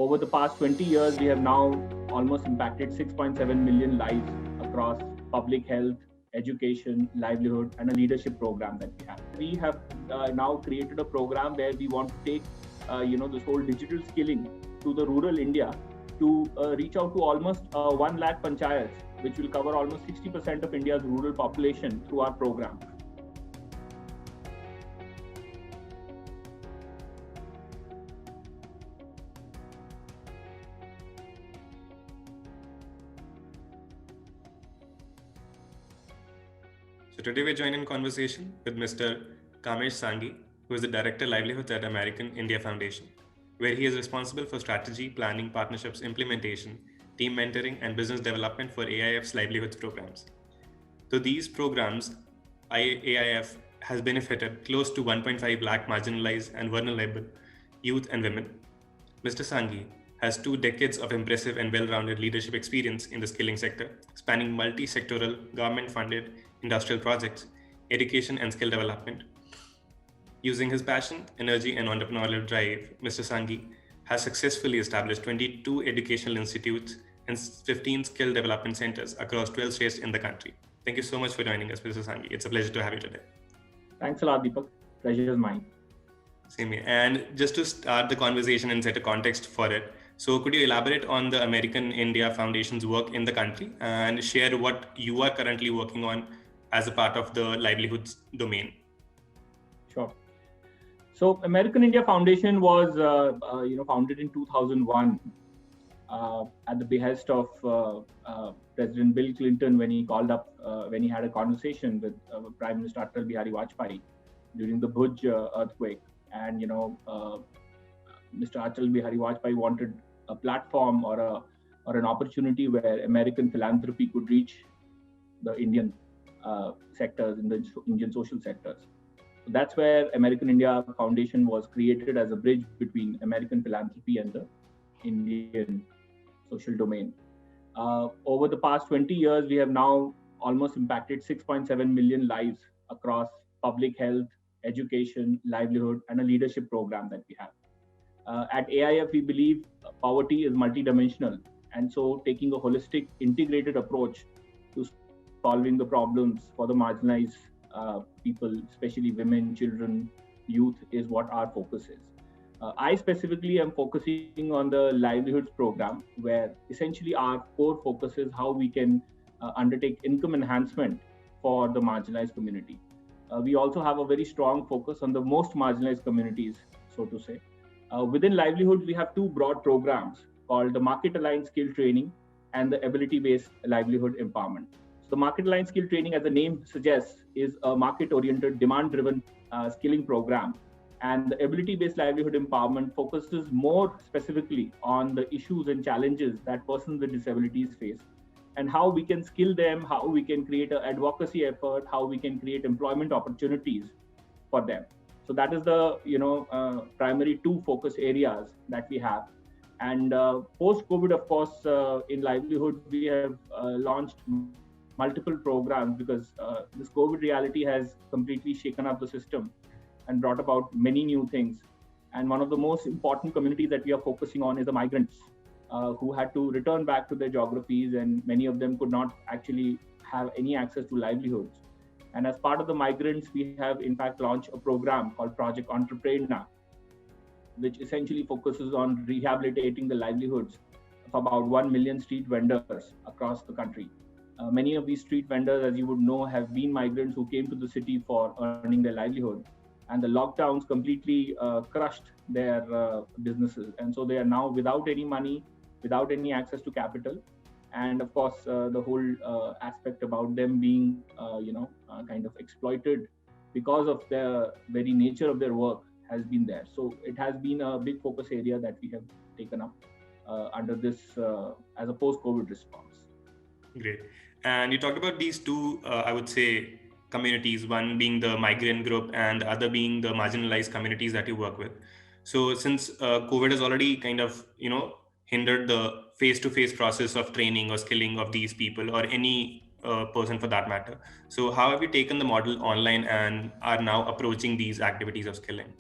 Over the past 20 years, we have now almost impacted 6.7 million lives across public health, education, livelihood, and a leadership program that we have. We have now created a program where we want to take, this whole digital skilling to the rural India to reach out to almost 1 lakh panchayats, which will cover almost 60% of India's rural population through our program. So today we're joined in conversation with Mr. Kamesh Sanghi, who is the Director Livelihoods at American India Foundation, where he is responsible for strategy, planning, partnerships, implementation, team mentoring, and business development for AIF's livelihoods programs. So these programs, AIF has benefited close to 1.5 lakh marginalized and vulnerable youth and women. Mr. Sanghi has 2 decades of impressive and well-rounded leadership experience in the skilling sector, spanning multi-sectoral, government-funded industrial projects, education and skill development. Using his passion, energy, and entrepreneurial drive, Mr. Sanghi has successfully established 22 educational institutes and 15 skill development centers across 12 states in the country. Thank you so much for joining us, Mr. Sanghi. It's a pleasure to have you today. Thanks a lot, Deepak. Pleasure is mine. Same here. And just to start the conversation and set a context for it, so could you elaborate on the American India Foundation's work in the country and share what you are currently working on as a part of the livelihoods domain? Sure. So American India Foundation was founded in 2001 at the behest of President Bill Clinton when he called up, when he had a conversation with Prime Minister Atal Bihari Vajpayee during the Bhuj earthquake. And, Mr. Atal Bihari Vajpayee wanted a platform or an opportunity where American philanthropy could reach the Indian sectors, in the Indian social sectors. So that's where American India Foundation was created as a bridge between American philanthropy and the Indian social domain. Over the past 20 years, we have now almost impacted 6.7 million lives across public health, education, livelihood, and a leadership program that we have. At AIF, we believe poverty is multidimensional, and so taking a holistic, integrated approach to solving the problems for the marginalized people, especially women, children, youth, is what our focus is. I specifically am focusing on the livelihoods program, where essentially our core focus is how we can undertake income enhancement for the marginalized community. We also have a very strong focus on the most marginalized communities, so to say. Within livelihoods, we have 2 broad programs called the Market-Aligned Skill Training and the Ability-Based Livelihood Empowerment. So the Market-Aligned Skill Training, as the name suggests, is a market-oriented, demand-driven skilling program. And the Ability-Based Livelihood Empowerment focuses more specifically on the issues and challenges that persons with disabilities face, and how we can skill them, how we can create an advocacy effort, how we can create employment opportunities for them. So that is the primary 2 focus areas that we have. And post-COVID, of course, in livelihood, we have launched multiple programs because this COVID reality has completely shaken up the system and brought about many new things. And one of the most important communities that we are focusing on is the migrants who had to return back to their geographies, and many of them could not actually have any access to livelihoods. And as part of the migrants, we have in fact launched a program called Project Entrepreneur, which essentially focuses on rehabilitating the livelihoods of about 1 million street vendors across the country. Many of these street vendors, as you would know, have been migrants who came to the city for earning their livelihood. And the lockdowns completely crushed their businesses. And so they are now without any money, without any access to capital. And of course, the whole aspect about them being, kind of exploited because of the very nature of their work has been there. So it has been a big focus area that we have taken up under this as a post-COVID response. Great. And you talked about these 2, I would say, communities, one being the migrant group and the other being the marginalized communities that you work with. So since COVID has already kind of, hindered the face-to-face process of training or skilling of these people or any person for that matter. So how have you taken the model online and are now approaching these activities of skilling?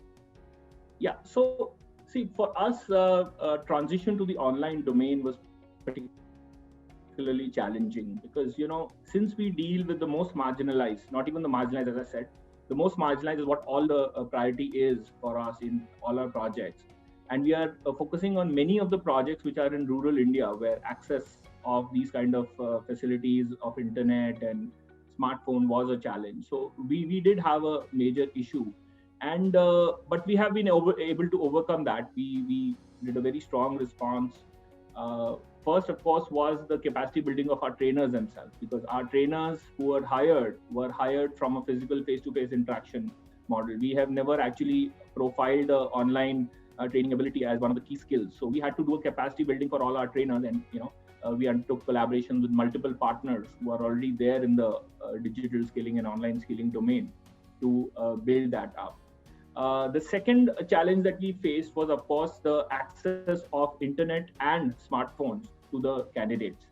Yeah, so See, for us, transition to the online domain was particularly challenging because, since we deal with the most marginalized, not even the marginalized, as I said, the most marginalized is what all the priority is for us in all our projects. And we are focusing on many of the projects which are in rural India, where access of these kind of facilities of internet and smartphone was a challenge. So we did have a major issue, and but we have been able to overcome that. We did a very strong response. First, of course, was the capacity building of our trainers themselves, because our trainers who were hired from a physical face-to-face interaction model. We have never actually profiled online training ability as one of the key skills. So we had to do a capacity building for all our trainers, and we undertook collaborations with multiple partners who are already there in the digital skilling and online skilling domain to build that up. The second challenge that we faced was, of course, the access of internet and smartphones to the candidates.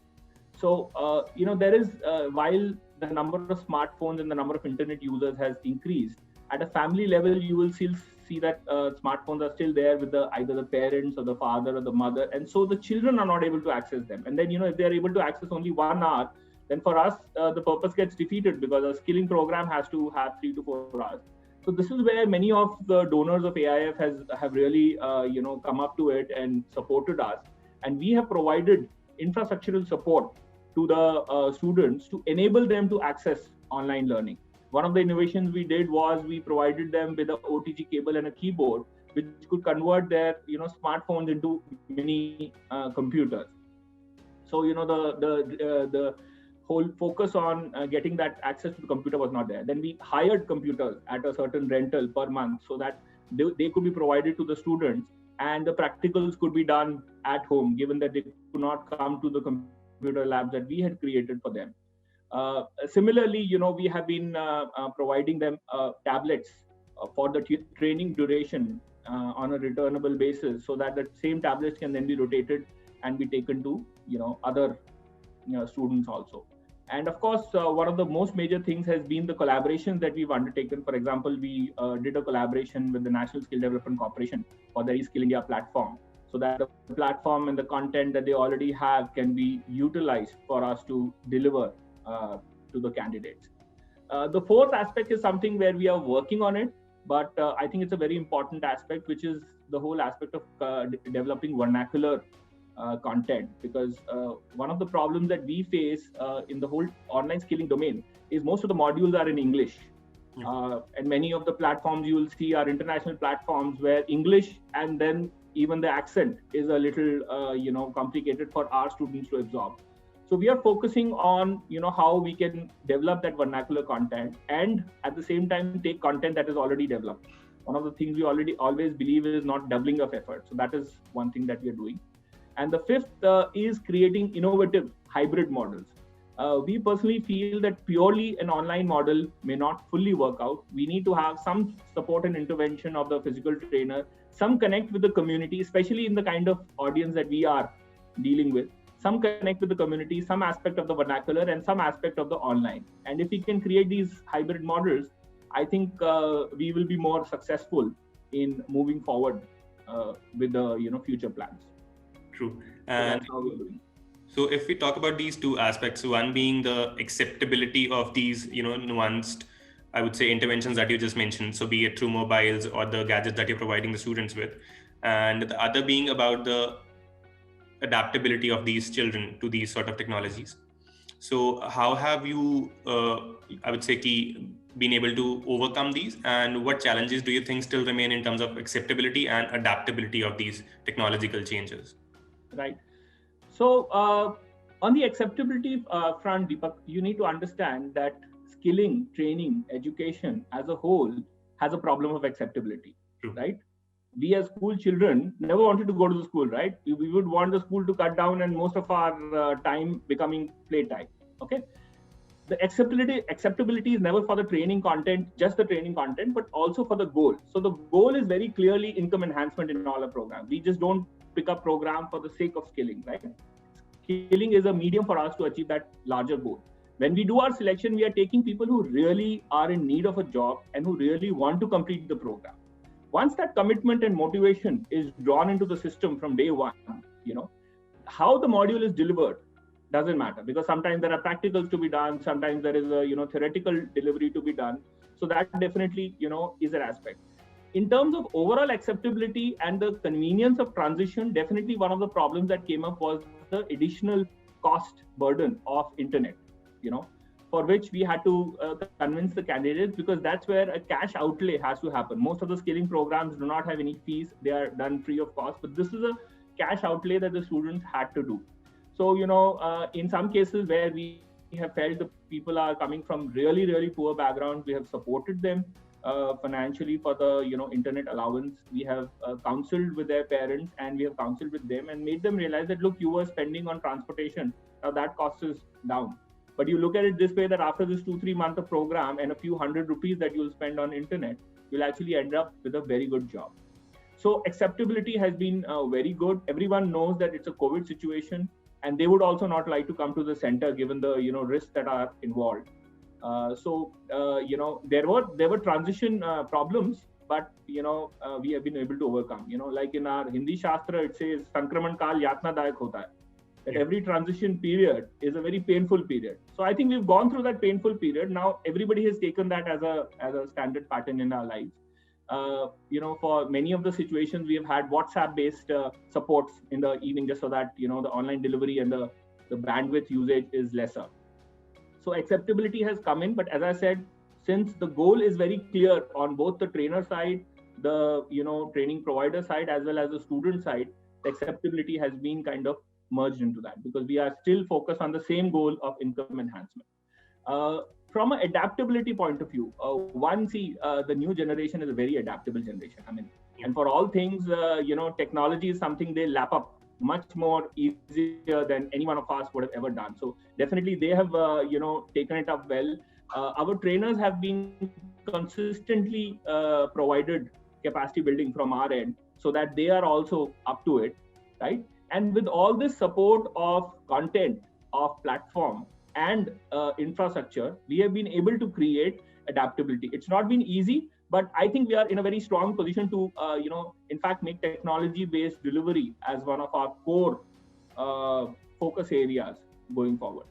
So, there is, while the number of smartphones and the number of internet users has increased, at a family level, you will still see that smartphones are still there with either the parents or the father or the mother. And so the children are not able to access them. And then, if they are able to access only 1 hour, then for us, the purpose gets defeated, because a skilling program has to have 3 to 4 hours. So this is where many of the donors of AIF have really, come up to it and supported us. And we have provided infrastructural support to the students to enable them to access online learning. One of the innovations we did was we provided them with an OTG cable and a keyboard, which could convert their, smartphones into mini computers. So, the whole focus on getting that access to the computer was not there. Then we hired computers at a certain rental per month so that they could be provided to the students, and the practicals could be done at home, given that they could not come to the computer labs that we had created for them. Similarly, we have been providing them tablets for the training duration on a returnable basis, so that the same tablets can then be rotated and be taken to, other students also. And of course, one of the most major things has been the collaborations that we've undertaken. For example, we did a collaboration with the National Skill Development Corporation for the eSkill India platform, so that the platform and the content that they already have can be utilized for us to deliver to the candidates. The fourth aspect is something where we are working on it, but I think it's a very important aspect, which is the whole aspect of developing vernacular content, because one of the problems that we face in the whole online skilling domain is most of the modules are in English. And many of the platforms you will see are international platforms where English and then even the accent is a little complicated for our students to absorb. So we are focusing on how we can develop that vernacular content, and at the same time take content that is already developed. One of the things we always believe is not doubling of effort. So that is one thing that we are doing. And the fifth is creating innovative hybrid models. We personally feel that purely an online model may not fully work out. We need to have some support and intervention of the physical trainer, some connect with the community, especially in the kind of audience that we are dealing with. Some connect with the community, some aspect of the vernacular, and some aspect of the online. And if we can create these hybrid models, I think we will be more successful in moving forward with the future plans. True. And so if we talk about these two aspects, one being the acceptability of these, nuanced, I would say, interventions that you just mentioned. So be it through mobiles or the gadgets that you're providing the students with. And the other being about the adaptability of these children to these sort of technologies. So how have you, I would say, been able to overcome these, and what challenges do you think still remain in terms of acceptability and adaptability of these technological changes? Right. So on the acceptability front, Deepak, you need to understand that skilling, training, education as a whole has a problem of acceptability. True. Right? We as school children never wanted to go to the school, right? We would want the school to cut down and most of our time becoming playtime. Okay. The acceptability is never for the training content, just the training content, but also for the goal. So the goal is very clearly income enhancement in all our programs. We just don't pick up program for the sake of skilling, right? Skilling is a medium for us to achieve that larger goal. When we do our selection, we are taking people who really are in need of a job and who really want to complete the program. Once that commitment and motivation is drawn into the system from day one, how the module is delivered doesn't matter, because sometimes there are practicals to be done, sometimes there is a theoretical delivery to be done. So that definitely is an aspect. In terms of overall acceptability and the convenience of transition, definitely one of the problems that came up was the additional cost burden of internet, for which we had to convince the candidates, because that's where a cash outlay has to happen. Most of the skilling programs do not have any fees. They are done free of cost, but this is a cash outlay that the students had to do. So, in some cases where we have felt the people are coming from really, really poor backgrounds, we have supported them financially for the internet allowance. We have counseled with their parents, and we have counseled with them and made them realize that, look, you were spending on transportation, now that cost is down. But you look at it this way, that after this 2-3 month of program and a few hundred rupees that you'll spend on internet, you'll actually end up with a very good job. So acceptability has been very good. Everyone knows that it's a COVID situation, and they would also not like to come to the center given the risks that are involved. There were transition problems, but we have been able to overcome. Like in our Hindi Shastra, it says Sankraman Kaal Yatna Dayak Hota Hai. That every transition period is a very painful period. So I think we've gone through that painful period. Now everybody has taken that as a standard pattern in our lives. For many of the situations, we have had WhatsApp-based supports in the evening, just so that the online delivery and the bandwidth usage is lesser. So acceptability has come in, but as I said, since the goal is very clear on both the trainer side, the training provider side, as well as the student side, the acceptability has been kind of merged into that, because we are still focused on the same goal of income enhancement. From an adaptability point of view, the new generation is a very adaptable generation. And for all things, technology is something they lap up much more easier than any one of us would have ever done. So definitely they have, taken it up well. Our trainers have been consistently provided capacity building from our end, so that they are also up to it, right? And with all this support of content, of platform, and infrastructure, we have been able to create adaptability. It's not been easy, but I think we are in a very strong position to, in fact, make technology-based delivery as one of our core focus areas going forward.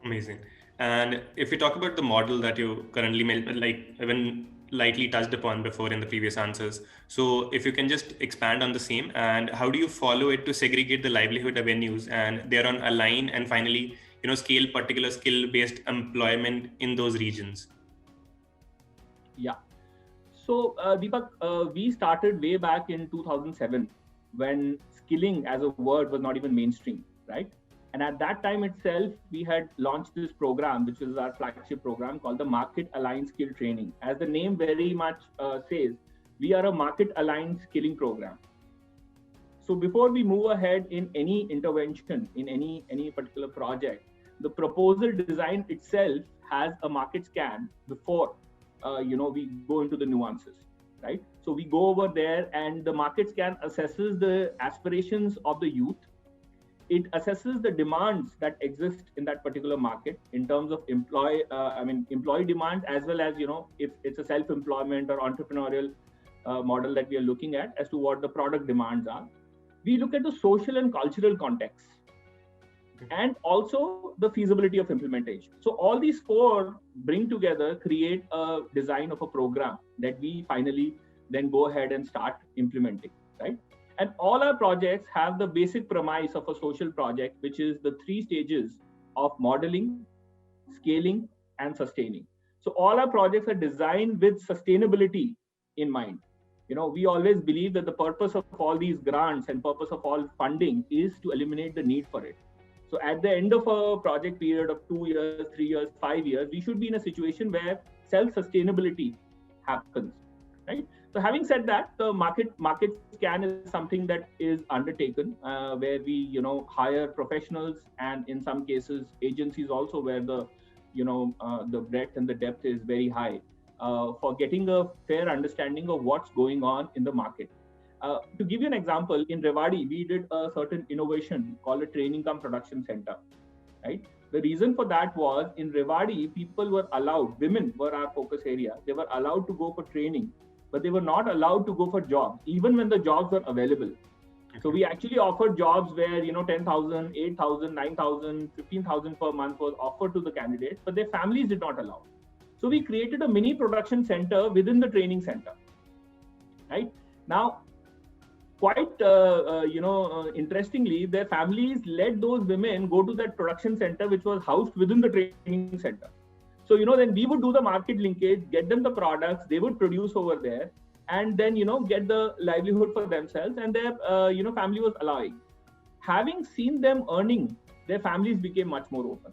Amazing. And if we talk about the model that you currently even lightly touched upon before in the previous answers, so if you can just expand on the same, and how do you follow it to segregate the livelihood avenues and thereon align and finally scale particular skill-based employment in those regions? Yeah. So Deepak, we started way back in 2007 when skilling as a word was not even mainstream, right? And at that time itself, we had launched this program, which is our flagship program called the Market Aligned Skill Training. As the name very much says, we are a market aligned skilling program. So before we move ahead in any intervention, in any particular project, the proposal design itself has a market scan before we go into the nuances, right? So we go over there, and the market scan assesses the aspirations of the youth. It assesses the demands that exist in that particular market in terms of employee demand, as well as if it's a self-employment or entrepreneurial model that we are looking at, as to what the product demands are. We look at the social and cultural context, and also the feasibility of implementation. So all these four bring together, create a design of a program that we finally then go ahead and start implementing, right? And all our projects have the basic premise of a social project, which is the 3 stages of modeling, scaling, and sustaining. So all our projects are designed with sustainability in mind. We always believe that the purpose of all these grants and purpose of all funding is to eliminate the need for it. So at the end of a project period of 2 years, 3 years, 5 years, we should be in a situation where self-sustainability happens, right? So having said that, the market scan is something that is undertaken where we, hire professionals, and in some cases agencies also, where the breadth and the depth is very high for getting a fair understanding of what's going on in the market. To give you an example, in Rewari, we did a certain innovation called a training cum production center, right? The reason for that was, in Rewari, people were allowed, women were our focus area, they were allowed to go for training but they were not allowed to go for jobs, even when the jobs were available. So we actually offered jobs where, 10,000, 8,000, 9,000, 15,000 per month was offered to the candidates, but their families did not allow. So we created a mini production center within the training center. Right now, quite interestingly, their families let those women go to that production center, which was housed within the training center. So then we would do the market linkage, get them the products, they would produce over there, and then get the livelihood for themselves, and their family was allowing. Having seen them earning, their families became much more open.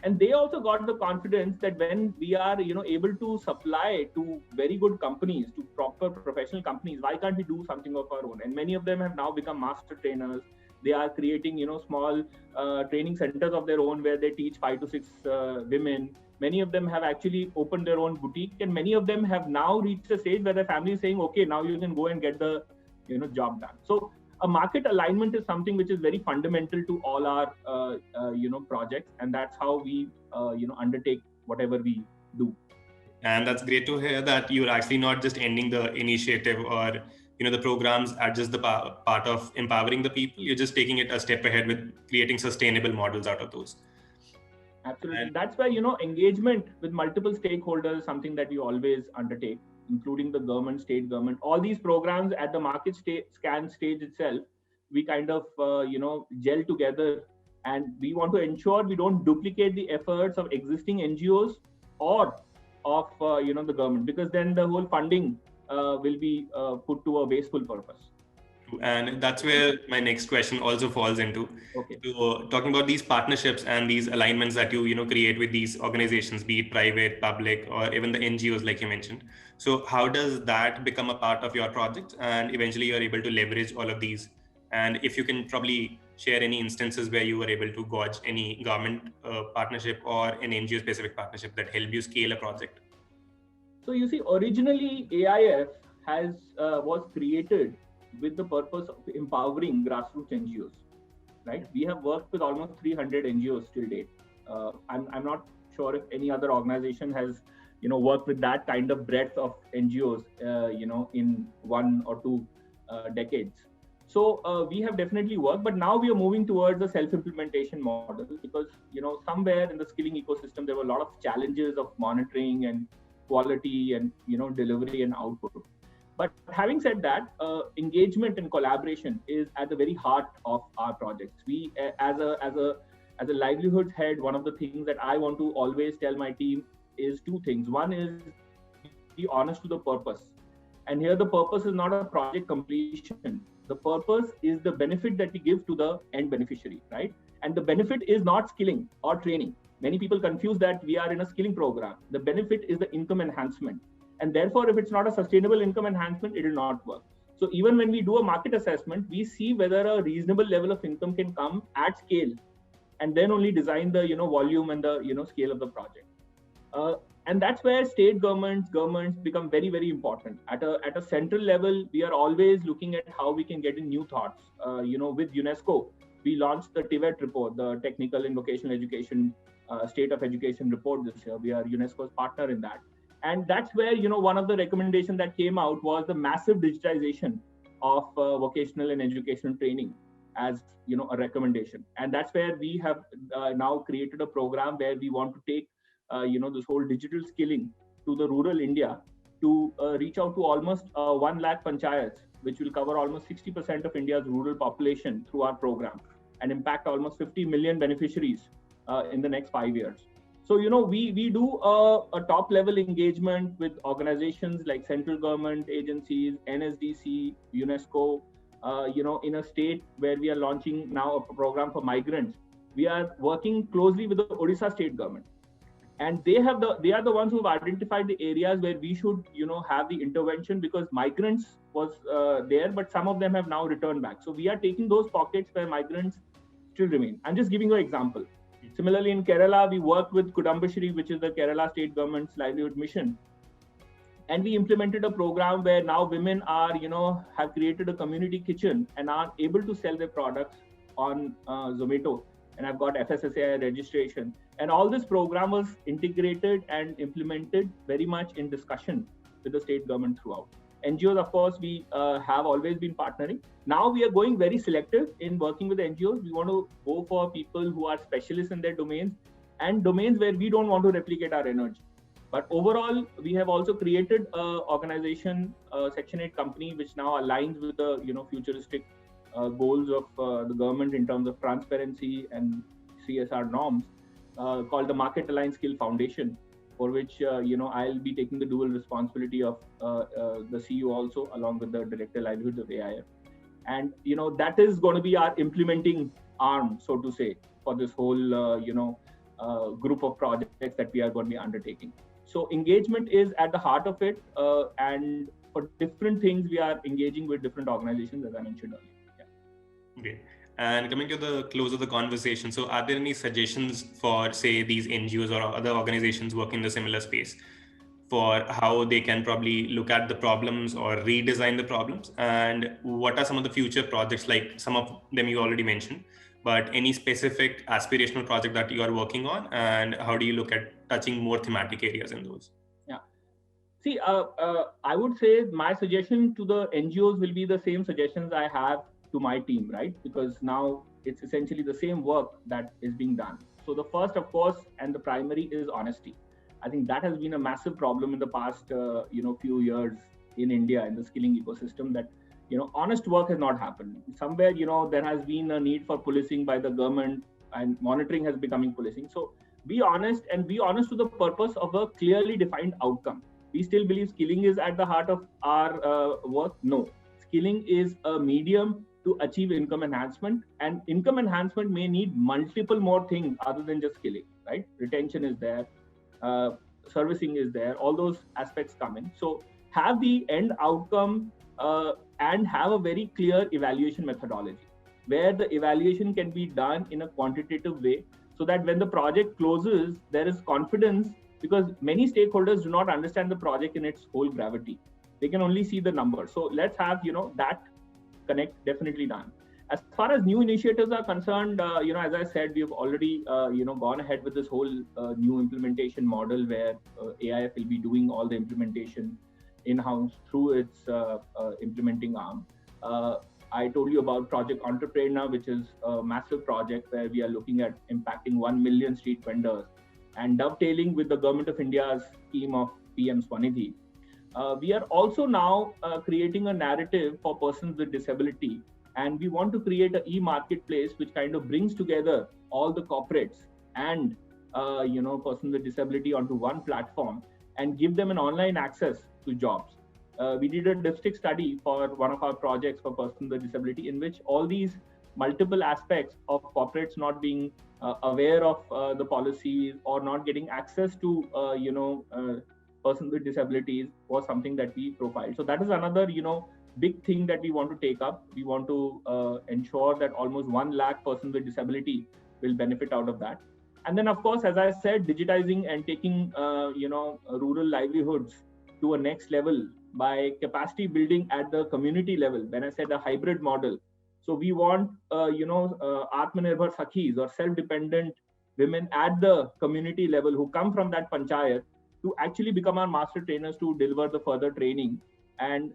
And they also got the confidence that when we are able to supply to very good companies, to proper professional companies, why can't we do something of our own? And many of them have now become master trainers. They are creating small training centers of their own where they teach 5 to 6 women. Many of them have actually opened their own boutique, and many of them have now reached a stage where their family is saying, okay, now you can go and get the job done. So a market alignment is something which is very fundamental to all our projects, and that's how we undertake whatever we do. And that's great to hear that you're actually not just ending the initiative or the programs are just the part of empowering the people. You're just taking it a step ahead with creating sustainable models out of those. Absolutely. And that's why engagement with multiple stakeholders is something that we always undertake, including the government, state government. All these programs at the market scan stage itself, we kind of gel together, and we want to ensure we don't duplicate the efforts of existing NGOs or of the government, because then the whole funding will be put to a wasteful purpose. And that's where my next question also falls into. Okay. So, talking about these partnerships and these alignments that you create with these organizations, be it private, public, or even the NGOs, like you mentioned. So how does that become a part of your project, and eventually you're able to leverage all of these? And if you can probably share any instances where you were able to gauge any government partnership or an NGO specific partnership that helped you scale a project. So you see, originally AIF was created with the purpose of empowering grassroots NGOs, right? We have worked with almost 300 NGOs till date. I'm not sure if any other organization has, worked with that kind of breadth of NGOs, in 1 or 2 decades. So we have definitely worked, but now we are moving towards a self-implementation model, because, somewhere in the skilling ecosystem, there were a lot of challenges of monitoring and quality and, delivery and output. But having said that, engagement and collaboration is at the very heart of our projects. We, as a livelihood head, one of the things that I want to always tell my team is 2 things. One is be honest to the purpose. And here the purpose is not a project completion. The purpose is the benefit that we give to the end beneficiary, right? And the benefit is not skilling or training. Many people confuse that we are in a skilling program. The benefit is the income enhancement. And therefore, if it's not a sustainable income enhancement, it will not work. So even when we do a market assessment, we see whether a reasonable level of income can come at scale, and then only design the volume and the scale of the project. And that's where state governments become very, very important. At a central level, we are always looking at how we can get in new thoughts. With UNESCO, we launched the TVET report, the Technical and Vocational Education State of Education report this year. We are UNESCO's partner in that. And that's where, one of the recommendations that came out was the massive digitization of vocational and educational training as, a recommendation. And that's where we have now created a program where we want to take, this whole digital skilling to the rural India to reach out to almost 1 lakh panchayats, which will cover almost 60% of India's rural population through our program, and impact almost 50 million beneficiaries in the next 5 years. So, we do a top level engagement with organizations like central government agencies, NSDC, UNESCO, in a state where we are launching now a program for migrants. We are working closely with the Odisha state government. And they are the ones who have identified the areas where we should, have the intervention, because migrants was there, but some of them have now returned back. So we are taking those pockets where migrants still remain. I'm just giving you an example. Similarly, in Kerala, we worked with Kudambashri, which is the Kerala state government's livelihood mission. And we implemented a program where now women are, have created a community kitchen and are able to sell their products on Zomato. And I've got FSSAI registration. And all this program was integrated and implemented very much in discussion with the state government throughout. NGOs, of course, we have always been partnering. Now we are going very selective in working with NGOs. We want to go for people who are specialists in their domains and domains where we don't want to replicate our energy. But overall, we have also created an organization, Section 8 company, which now aligns with the futuristic goals of the government in terms of transparency and CSR norms, called the Market Aligned Skill Foundation, for which I'll be taking the dual responsibility of the CEO also, along with the Director Livelihoods of AIF. And that is going to be our implementing arm, so to say, for this whole group of projects that we are going to be undertaking. So engagement is at the heart of it, and for different things we are engaging with different organizations, as I mentioned earlier. Yeah. Okay. And coming to the close of the conversation, so are there any suggestions for, say, these NGOs or other organizations working in the similar space for how they can probably look at the problems or redesign the problems? And what are some of the future projects, like some of them you already mentioned, but any specific aspirational project that you are working on, and how do you look at touching more thematic areas in those? Yeah. See, I would say my suggestion to the NGOs will be the same suggestions I have to my team, right? Because now it's essentially the same work that is being done. So the first, of course, and the primary is honesty. I think that has been a massive problem in the past, few years in India in the skilling ecosystem, that honest work has not happened. Somewhere, there has been a need for policing by the government, and monitoring has becoming policing. So be honest, and be honest to the purpose of a clearly defined outcome. We still believe skilling is at the heart of our work. No, skilling is a medium to achieve income enhancement, and income enhancement may need multiple more things other than just skilling, right? Retention is there, servicing is there, all those aspects come in. So have the end outcome and have a very clear evaluation methodology, where the evaluation can be done in a quantitative way, so that when the project closes, there is confidence, because many stakeholders do not understand the project in its whole gravity. They can only see the numbers. So let's have that connect definitely done. As far as new initiatives are concerned, as I said, we've already gone ahead with this whole new implementation model, where AIF will be doing all the implementation in-house through its implementing arm. I told you about Project Entrepreneur, which is a massive project where we are looking at impacting 1 million street vendors and dovetailing with the Government of India's scheme of PM Swanidhi. We are also now creating a narrative for persons with disability, and we want to create an e-marketplace which kind of brings together all the corporates and persons with disability onto one platform and give them an online access to jobs. We did a dipstick study for one of our projects for persons with disability, in which all these multiple aspects of corporates not being aware of the policies or not getting access to persons with disabilities was something that we profiled. So that is another big thing that we want to take up. We want to ensure that almost 1 lakh persons with disability will benefit out of that. And then, of course, as I said, digitizing and taking rural livelihoods to a next level by capacity building at the community level. When I said a hybrid model, so we want Atmanirbhar Sakhis or self-dependent women at the community level who come from that panchayat to actually become our master trainers to deliver the further training and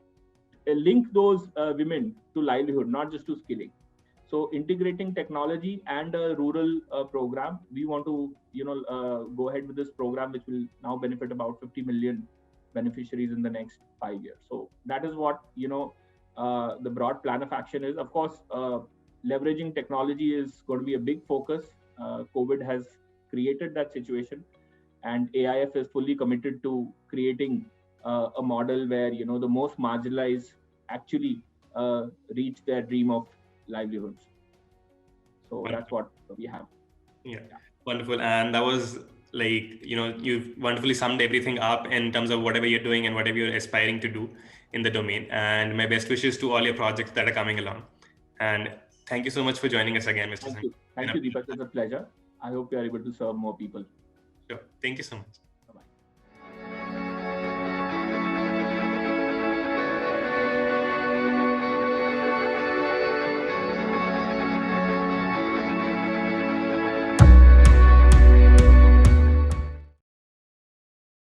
link those women to livelihood, not just to skilling. So integrating technology and a rural program, we want to go ahead with this program, which will now benefit about 50 million beneficiaries in the next 5 years. So that is what the broad plan of action is. Of course, leveraging technology is going to be a big focus. COVID has created that situation, and AIF is fully committed to creating a model where the most marginalized actually reach their dream of livelihoods. So wonderful. That's what we have. Yeah, wonderful. And that was you've wonderfully summed everything up in terms of whatever you're doing and whatever you're aspiring to do in the domain. And my best wishes to all your projects that are coming along. And thank you so much for joining us again, Mr. Thank you, Deepak. It's a pleasure. I hope you are able to serve more people. Sure. Thank you so much.